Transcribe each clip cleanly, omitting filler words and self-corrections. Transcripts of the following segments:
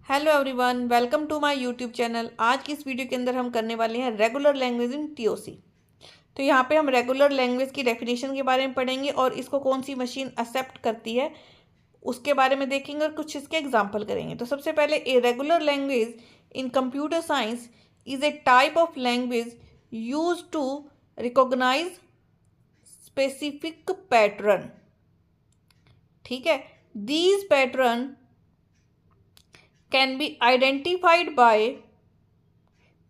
Hello everyone, welcome to my YouTube channel. आज की इस वीडियो के अंदर हम करने वाले हैं रेगुलर लैंग्वेज इन टीओसी। तो यहाँ पे हम रेगुलर लैंग्वेज की डेफिनेशन के बारे में पढ़ेंगे और इसको कौन सी मशीन एक्सेप्ट करती है उसके बारे में देखेंगे और कुछ इसके एग्जाम्पल करेंगे। तो सबसे पहले a regular language in computer science is a type of language use to recognize specific pattern. ठीक है, these pattern can be identified by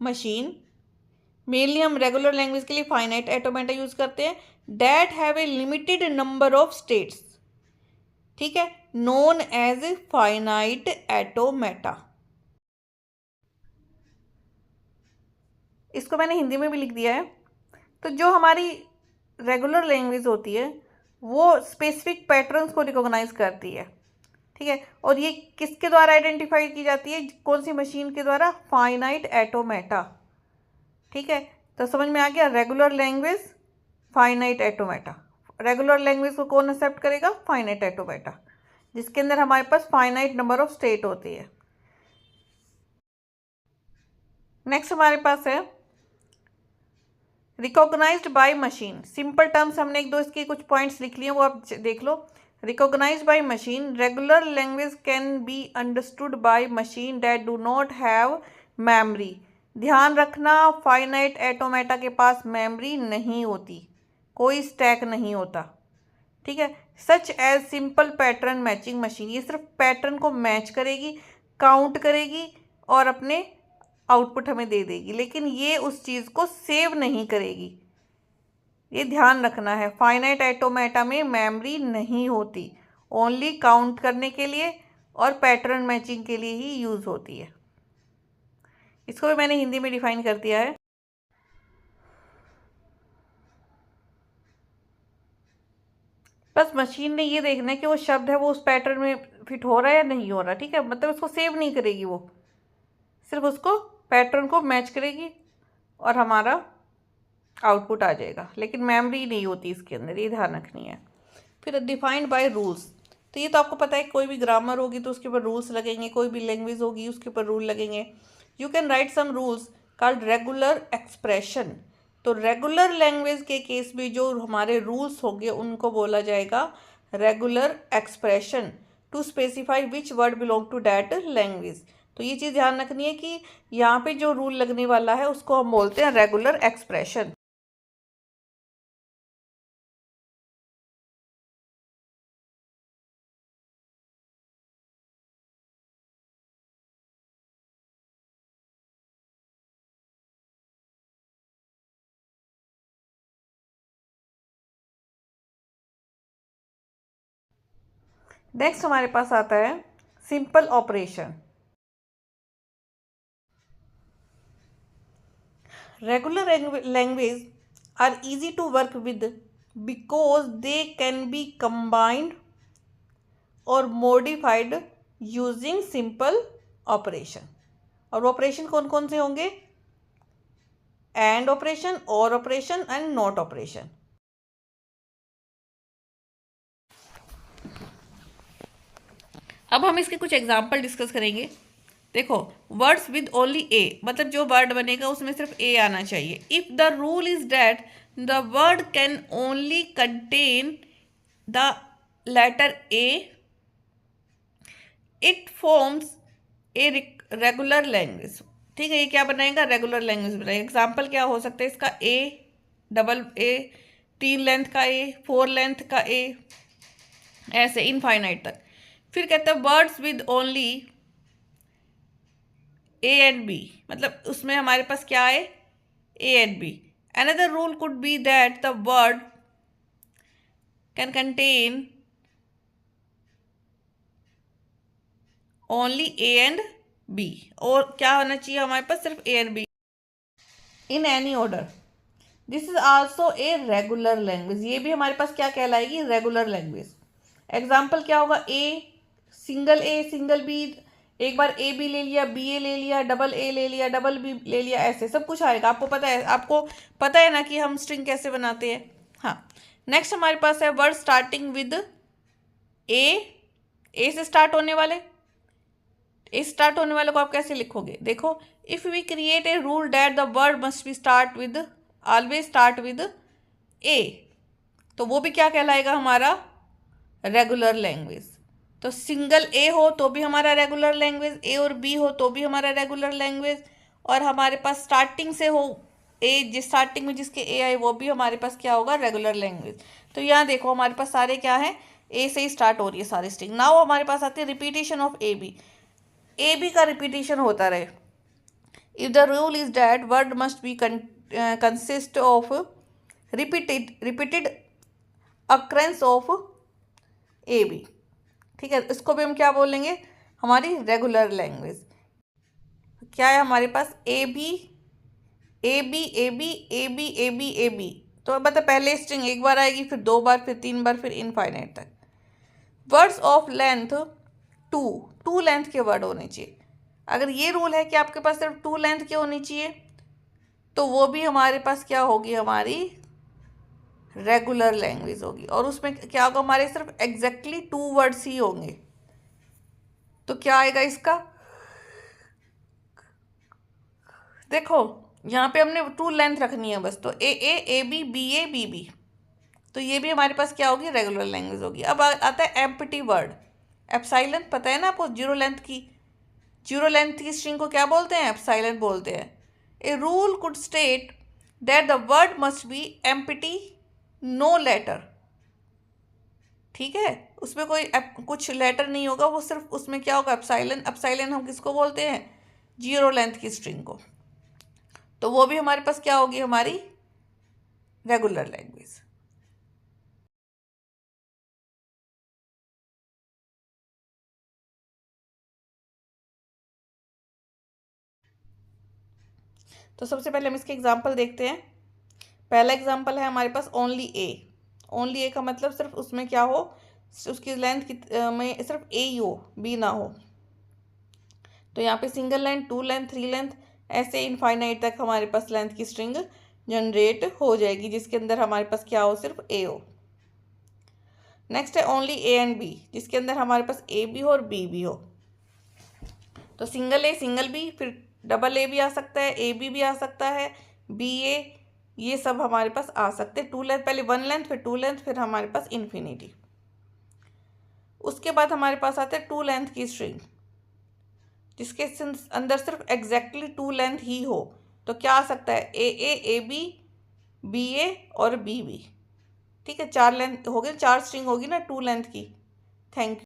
machine. Mainly हम रेगुलर लैंग्वेज के लिए फाइनाइट एटोमेटा यूज करते हैं that have a limited number of states. ठीक है, known as finite automata. इसको मैंने हिंदी में भी लिख दिया है। तो जो हमारी रेगुलर लैंग्वेज होती है वो स्पेसिफिक पैटर्न्स को रिकॉग्नाइज करती है। ठीक है, और ये किसके द्वारा आइडेंटिफाई की जाती है, कौन सी मशीन के द्वारा? Finite automata. ठीक है, तो समझ में आ गया regular language finite automata. Regular language को कौन एक्सेप्ट करेगा? फाइनाइट एटोमेटा, जिसके अंदर हमारे पास फाइनाइट नंबर ऑफ स्टेट होती है। नेक्स्ट हमारे पास है recognized by machine. Simple terms हमने एक दो इसके कुछ पॉइंट्स लिख लिए, वो आप देख लो। Recognized by machine, regular language can be understood by machine that do not have memory. ध्यान रखना, फाइनाइट एटोमेटा के पास मेमोरी नहीं होती, कोई स्टैक नहीं होता। ठीक है, such as simple pattern matching machine, ये सिर्फ पैटर्न को मैच करेगी, काउंट करेगी और अपने आउटपुट हमें दे देगी, लेकिन ये उस चीज़ को सेव नहीं करेगी। ये ध्यान रखना है, फाइनाइट एटोमेटा में मेमोरी नहीं होती, ओनली काउंट करने के लिए और पैटर्न मैचिंग के लिए ही यूज़ होती है। इसको भी मैंने हिंदी में डिफाइन कर दिया है। बस मशीन ने ये देखना है कि वो शब्द है वो उस पैटर्न में फिट हो रहा है या नहीं हो रहा। ठीक है, मतलब उसको सेव नहीं करेगी, वो सिर्फ उसको पैटर्न को मैच करेगी और हमारा आउटपुट आ जाएगा, लेकिन मेमोरी नहीं होती इसके अंदर, ये ध्यान रखनी है। फिर डिफाइंड बाय रूल्स, तो ये तो आपको पता है, कोई भी ग्रामर होगी तो उसके ऊपर रूल्स लगेंगे, कोई भी लैंग्वेज होगी उसके ऊपर रूल लगेंगे। You can write some rules called regular expression. तो रेगुलर लैंग्वेज के केस में जो हमारे रूल्स होंगे उनको बोला जाएगा regular expression to specify which word belong to that language. तो ये चीज़ ध्यान रखनी है कि यहाँ पे जो रूल लगने वाला है उसको हम बोलते हैं रेगुलर एक्सप्रेशन। नेक्स्ट हमारे पास आता है simple operation. Regular language are easy to work with because they can be combined और मॉडिफाइड यूजिंग सिंपल ऑपरेशन। और वो ऑपरेशन कौन कौन से होंगे? And operation, or operation and not operation. अब हम इसके कुछ एग्जाम्पल डिस्कस करेंगे। देखो, वर्ड्स विद ओनली ए, मतलब जो वर्ड बनेगा उसमें सिर्फ ए आना चाहिए। If the rule is that the word can only contain the letter A, it forms a regular language. ठीक है, ये क्या बनाएगा? रेगुलर लैंग्वेज बनाएगा। एग्जाम्पल क्या हो सकता है इसका? ए, डबल ए, 3 लेंथ का ए, 4 लेंथ का ए, ऐसे इनफाइनाइट तक। फिर कहता है words with only A and B, मतलब उसमें हमारे पास क्या है? A and B. Another rule could be that the word can contain only A and B, और क्या होना चाहिए हमारे पास? सिर्फ A and B in any order. This is also a regular language, ये भी हमारे पास क्या कहलाएगी? Regular language. एग्जाम्पल क्या होगा? ए सिंगल बी, एक बार ए बी ले लिया, बी ए ले लिया, डबल ए ले लिया, डबल बी ले लिया, ऐसे सब कुछ आएगा। आपको पता है ना कि हम स्ट्रिंग कैसे बनाते हैं। हाँ, नेक्स्ट हमारे पास है वर्ड स्टार्टिंग विद ए से स्टार्ट होने वाले। ए स्टार्ट होने वाले को आप कैसे लिखोगे? देखो, if we create a rule that the word must be start with always start with A, तो वो भी क्या कहलाएगा हमारा? Regular language. तो सिंगल ए हो तो भी हमारा रेगुलर लैंग्वेज, ए और बी हो तो भी हमारा रेगुलर लैंग्वेज, और हमारे पास स्टार्टिंग से हो ए, जिस स्टार्टिंग में जिसके ए आए वो भी हमारे पास क्या होगा? Regular language. तो यहाँ देखो हमारे पास सारे क्या है? ए से ही स्टार्ट हो रही है सारी स्ट्रिंग। नाउ हमारे पास आती है repetition of A B. A B का रिपीटेशन होता रहे। If the rule is that word must be consist of repeated occurrences of A B, ठीक है, इसको भी हम क्या बोलेंगे? हमारी रेगुलर लैंग्वेज। क्या है हमारे पास? A B A B A B A B A B A B, तो मतलब पहले स्ट्रिंग एक बार आएगी, फिर 2 बार, फिर 3 बार, फिर इनफाइनाइट तक। वर्ड्स ऑफ लेंथ 2 लेंथ के वर्ड होने चाहिए। अगर ये रूल है कि आपके पास सिर्फ 2 लेंथ के होनी चाहिए, तो वो भी हमारे पास क्या होगी? हमारी रेगुलर लैंग्वेज होगी। और उसमें क्या होगा? हमारे सिर्फ एग्जैक्टली 2 वर्ड्स ही होंगे। तो क्या आएगा इसका? देखो यहाँ पे हमने 2 लेंथ रखनी है बस, तो ए बी बी बी, तो ये भी हमारे पास क्या होगी? रेगुलर लैंग्वेज होगी। अब आता है एम्प्टी वर्ड। एप्सिलॉन पता है ना आपको? जीरो लेंथ की स्ट्रिंग को क्या बोलते हैं? एप्सिलॉन बोलते हैं। A rule could state that the word must be empty, no letter, ठीक है, उसमें कोई कुछ लेटर नहीं होगा, वो सिर्फ उसमें क्या होगा? एप्सिलॉन हम किसको बोलते हैं? जीरो लेंथ की स्ट्रिंग को। तो वो भी हमारे पास क्या होगी? हमारी रेगुलर लैंग्वेज। तो सबसे पहले हम इसके एग्जाम्पल देखते हैं। पहला एग्जाम्पल है हमारे पास ओनली ए। ओनली ए का मतलब सिर्फ उसमें क्या हो? उसकी लेंथ में सिर्फ ए ही हो, बी ना हो। तो यहाँ पे सिंगल लेंथ, 2 लेंथ, 3 लेंथ, ऐसे इनफाइनाइट तक हमारे पास लेंथ की स्ट्रिंग जनरेट हो जाएगी, जिसके अंदर हमारे पास क्या हो? सिर्फ ए हो। नेक्स्ट है ओनली ए एंड बी, जिसके अंदर हमारे पास ए भी हो और बी भी हो। तो सिंगल ए, सिंगल बी, फिर डबल ए भी आ सकता है, ए बी भी आ सकता है, बी ए, ये सब हमारे पास आ सकते हैं। 2 लेंथ, पहले 1 लेंथ, फिर 2 लेंथ, फिर हमारे पास इन्फिनिटी। उसके बाद हमारे पास आते हैं 2 लेंथ की स्ट्रिंग, जिसके अंदर सिर्फ एग्जैक्टली 2 लेंथ ही हो। तो क्या आ सकता है? ए बी ए और बी बी, ठीक है, 4 लेंथ हो गए, 4 स्ट्रिंग होगी ना 2 लेंथ की। Thank you.